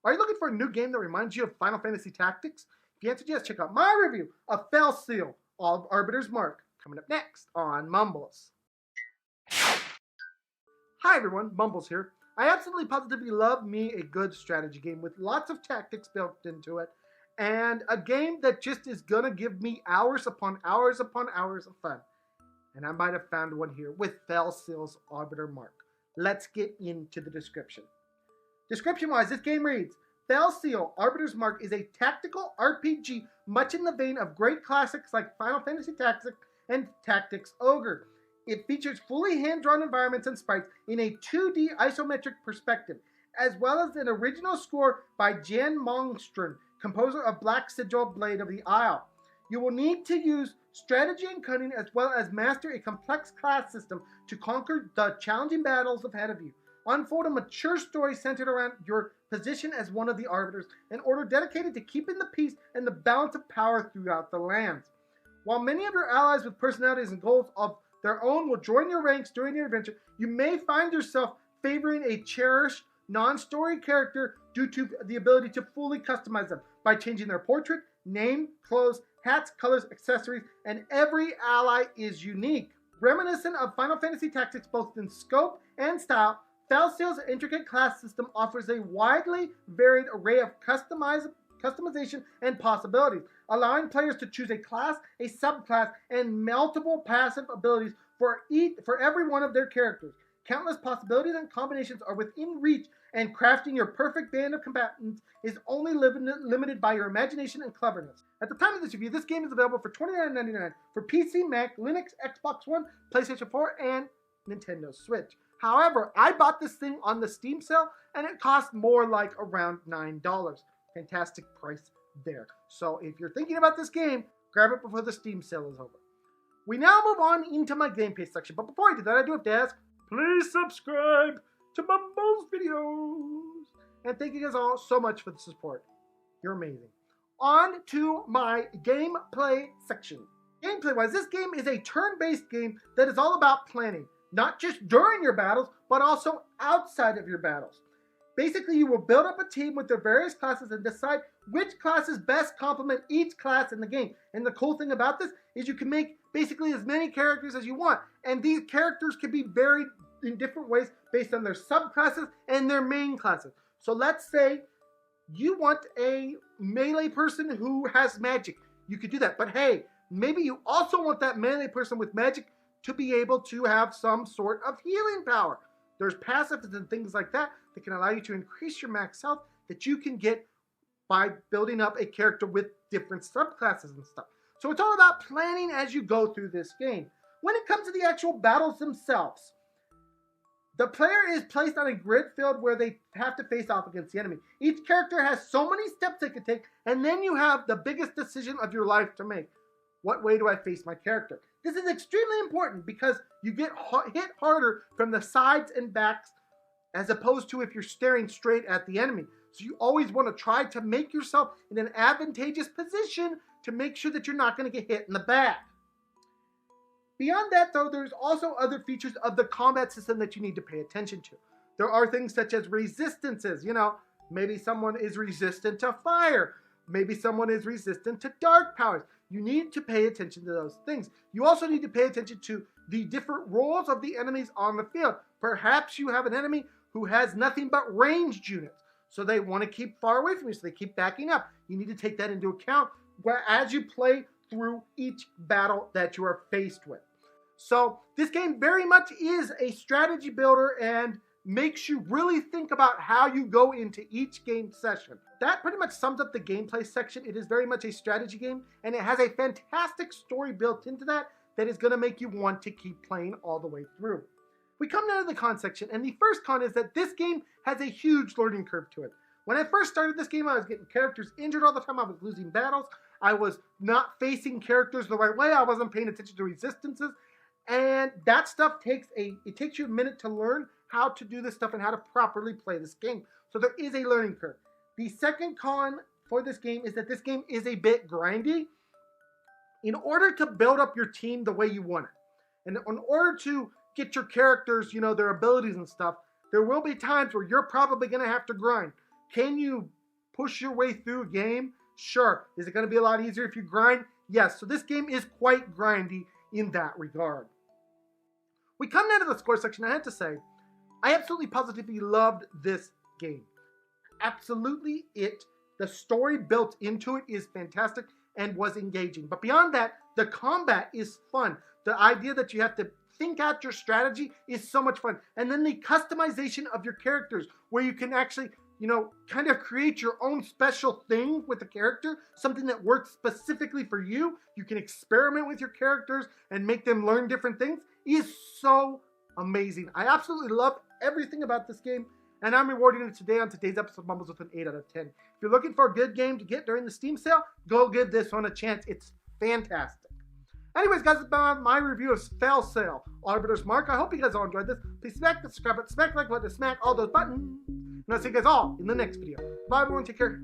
Are you looking for a new game that reminds you of Final Fantasy Tactics? If you answered yes, check out my review of Fell Seal, Arbiters Mark, coming up next on Mumbles. Hi everyone, Mumbles here. I absolutely positively love me a good strategy game with lots of tactics built into it, and a game that just is gonna give me hours upon hours upon hours of fun. And I might have found one here with Fell Seal's Arbiter Mark. Let's get into the description. Description-wise, this game reads, Fell Seal, Arbiter's Mark is a tactical RPG much in the vein of great classics like Final Fantasy Tactics and Tactics Ogre. It features fully hand-drawn environments and sprites in a 2D isometric perspective, as well as an original score by Jan Malmström, composer of Black Sigil Blade of the Isle. You will need to use strategy and cunning as well as master a complex class system to conquer the challenging battles ahead of you. Unfold a mature story centered around your position as one of the arbiters, an order dedicated to keeping the peace and the balance of power throughout the lands. While many of your allies with personalities and goals of their own will join your ranks during your adventure, you may find yourself favoring a cherished, non-story character due to the ability to fully customize them by changing their portrait, name, clothes, hats, colors, accessories, and every ally is unique. Reminiscent of Final Fantasy Tactics both in scope and style, Fell Seal's intricate class system offers a widely varied array of customization and possibilities, allowing players to choose a class, a subclass, and multiple passive abilities for every one of their characters. Countless possibilities and combinations are within reach, and crafting your perfect band of combatants is only limited by your imagination and cleverness. At the time of this review, this game is available for $29.99 for PC, Mac, Linux, Xbox One, PlayStation 4, and Nintendo Switch. However, I bought this thing on the Steam sale, and it cost more like around $9. Fantastic price there. So if you're thinking about this game, grab it before the Steam sale is over. We now move on into my gameplay section, but before I do that, I do have to ask, please subscribe to MumblesVideos. And thank you guys all so much for the support. You're amazing. On to my gameplay section. Gameplay-wise, this game is a turn-based game that is all about planning. Not just during your battles, but also outside of your battles. Basically, you will build up a team with their various classes and decide which classes best complement each class in the game. And the cool thing about this is you can make basically as many characters as you want. And these characters can be varied in different ways based on their subclasses and their main classes. So let's say you want a melee person who has magic. You could do that. But hey, maybe you also want that melee person with magic to be able to have some sort of healing power. There's passives and things like that that can allow you to increase your max health that you can get by building up a character with different subclasses and stuff. So it's all about planning as you go through this game. When it comes to the actual battles themselves, the player is placed on a grid field where they have to face off against the enemy. Each character has so many steps they can take, and then you have the biggest decision of your life to make. What way do I face my character? This is extremely important because you get hit harder from the sides and backs as opposed to if you're staring straight at the enemy. So you always want to try to make yourself in an advantageous position to make sure that you're not going to get hit in the back. Beyond that, though, there's also other features of the combat system that you need to pay attention to. There are things such as resistances. Maybe someone is resistant to fire. Maybe someone is resistant to dark powers. You need to pay attention to those things. You also need to pay attention to the different roles of the enemies on the field. Perhaps you have an enemy who has nothing but ranged units. So they want to keep far away from you, so they keep backing up. You need to take that into account as you play through each battle that you are faced with. So this game very much is a strategy builder and makes you really think about how you go into each game session. That pretty much sums up the gameplay section. It is very much a strategy game, and it has a fantastic story built into that is going to make you want to keep playing all the way through. We come now to the con section, and the first con is that this game has a huge learning curve to it. When I first started this game, I was getting characters injured all the time. I was losing battles. I was not facing characters the right way. I wasn't paying attention to resistances. And that stuff takes you a minute to learn how to do this stuff and how to properly play this game. So there is a learning curve. The second con for this game is that this game is a bit grindy. In order to build up your team the way you want it, and in order to get your characters, their abilities and stuff, there will be times where you're probably going to have to grind. Can you push your way through a game? Sure. Is it going to be a lot easier if you grind? Yes. So this game is quite grindy in that regard. We come down to the score section. I have to say, I absolutely positively loved this game. Absolutely it. The story built into it is fantastic and was engaging. But beyond that, the combat is fun. The idea that you have to think out your strategy is so much fun. And then the customization of your characters, where you can actually, kind of create your own special thing with the character, something that works specifically for you. You can experiment with your characters and make them learn different things, is so amazing. I absolutely love everything about this game, and I'm rewarding it today on today's episode of Mumbles with an 8 out of 10. If you're looking for a good game to get during the Steam sale, go give this one a chance. It's fantastic. Anyways, guys, that's about my review of Fail Sale, Arbiters Mark. I hope you guys all enjoyed this. Please smack the subscribe button, smack the like button, smack all those buttons. And I'll see you guys all in the next video. Bye, everyone. Take care.